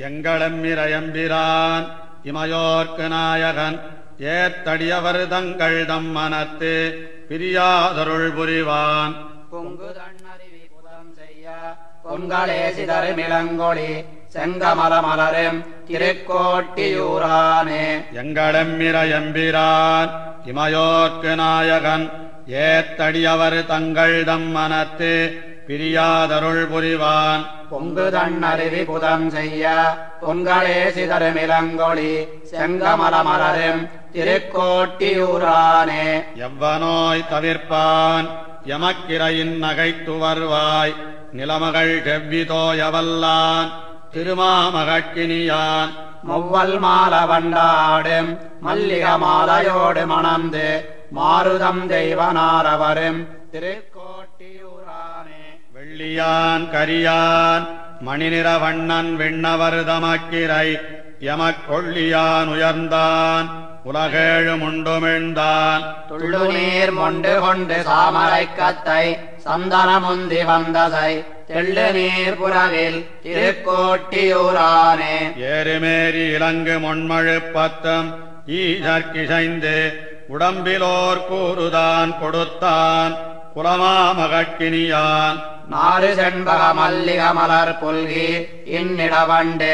எங்களெம்மிரையம்பிரான் இமையோர்க்கு நாயகன் ஏத்தடியவர் தங்கள் தம் மனத்து பிரியாதருள் புரிவான். பொங்கு தன்னறிவி புதம் செய்ய பொன்களே சிதறு மிளங்கொழி செங்கமல மலரும் திருக்கோட்டியூரானே. எங்களெம்மிரையம்பிரான் இமையோர்க்கு நாயகன் ஏத்தடியவர் தங்கள் தம் மனத்து பிரியாதருள் புரிவான். பொங்கு தன்னறிவி புதம் செய்ய பொன்களே சிதறு மிளங்கொழி செங்கமல மலரும் திருக்கோட்டியூரானே. எவ்வனோய் தவிர்ப்பான் எமக்கிரையின் நகைத்து வருவாய் நிலமகள் செவ்விதோயவல்லான் திருமாமகட்கினியான். மொவ்வல் மால வண்டாடும் மல்லிக மாலையோடு மணந்து மாருதம் தெய்வனாரவரும் திருக்கோட்டியூரானே. வெள்ளியான் கரியான் மணிநிற வண்ணன் விண்ணவர் தமக்கிரை எமக்கொள்ளியான் உயர்ந்தான் உலகேழு முண்டுமிழ்ந்தான். துள்ளு நீர் மொண்டு கொண்டு சாமரை கத்தை சந்தனமுந்தி வந்ததை தெள்ளு நீர் புறவில் திருக்கோட்டியூரானே. ஏறுமேறி இலங்கு மொன்மழுப்பத்தம் ஈசற்கிசைந்து உடம்பிலோர் கூறுதான் கொடுத்தான் குலமாமகட்கினியான். நாறு செண்பக மல்லிக மலர் புல்கி இன்னிடவண்டு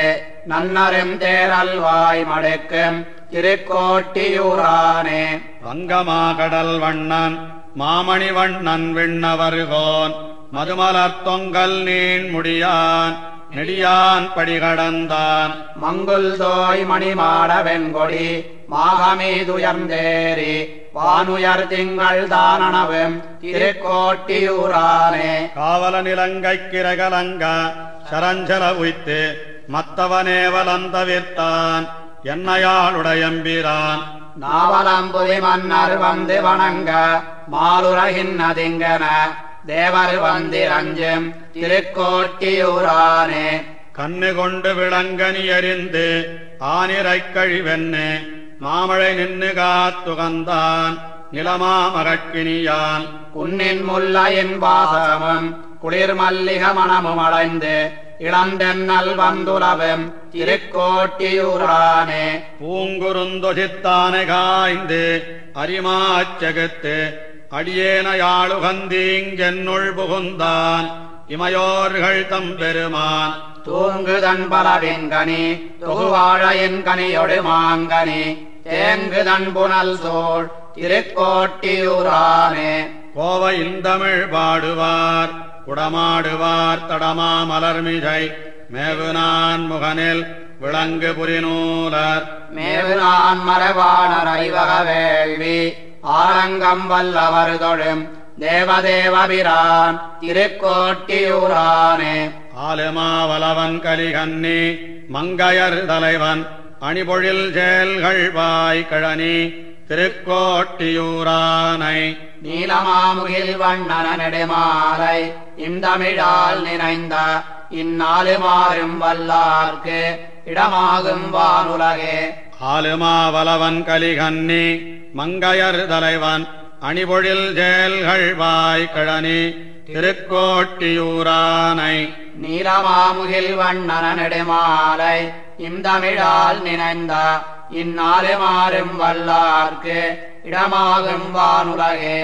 நன்னரும் தேரல்வாய் மடுக்கும் திருக்கோட்டியூரானே. வங்கமாகடல் வண்ணன் மாமணி வண்ணன் விண்ணவர்கோன் மதுமலர் தொங்கல் நீன் முடியான் நெடியான் படிகடந்தான். மங்குல் தோய் மணிமாட வெண்கொடி மாகமீதுயர்ந்தேறி வானுயர் திங்கள் தானனவும் திருக்கோட்டியூரானே. காவல நிலங்கைக்கிரகலங்க சரஞ்சல உய்த்து மத்தவனேவலந்தவிர்த்தான் என்னையாளுடையம்பிரான். நாவலம்புவி மன்னர் வந்து வணங்க மாலுரகின்னதிங்கன தேவர் வந்திரஞ்சும் திருக்கோட்டியூரானே. கண்ணு கொண்டு விளங்கனி எறிந்து ஆனிரைக் கழிவென்னு மாமழை நின்னு காத்துகந்தான் நிலமாமகட்கினியான். குன்னின் முல்லையின் வாசமும் குளிர் மல்லிக மணமும் அடைந்து இளந்தென்னல் வந்துலவும் திருக்கோட்டியூரானே. பூங்குருந்தொசித்தானை காய்ந்து அரிமாச்செகுத்து அடியேனையாளுகந்தீங்கென்னுள் புகுந்தான் இமையோர்கள் தம் பெருமான். தூங்குதன் பலவின்கனி தொகுவாழையின் கனியொடு மாங்கனி தேங்குதன் புனல் சோழ் திருக்கோட்டியூரானே. கோவை இந்தமிழ் பாடுவார் குடமாடுவார் தடமா மலர்மிசை மேவுநான் முகனில் விளங்கு புரிநூலர். மேவுநான் மரபாணர் ஐவக வேள்வி ஆரங்கம் வல்லவர் தொழும் தேவதேவபிரான் திருக்கோட்டியூரானே. ஆலுமாவலவன் கலிகன்னி மங்கையர் தலைவன் அணிபொழில் செயல்கள் வாய் கழனி திருக்கோட்டியூரானை. நீலமாமுகில் வண்ணன நெடுமாலை இந்தமிழால் நினைந்த இந்நாலு மாறும் வல்லார்க்கு இடமாகும் வானுலகே. ஆலுமாவலவன் கலிகன்னி மங்கையர் தலைவன் அணிபொழில் செயல்கள் வாய் கழனி திருக்கோட்டியூரானை. நீலமாமுகில் வண்ணன நெடுமாலை இந்தமிழால் நினைந்த இந்நாலு மாறும் வல்லார்க்கு இடமாகும் வானுலகே.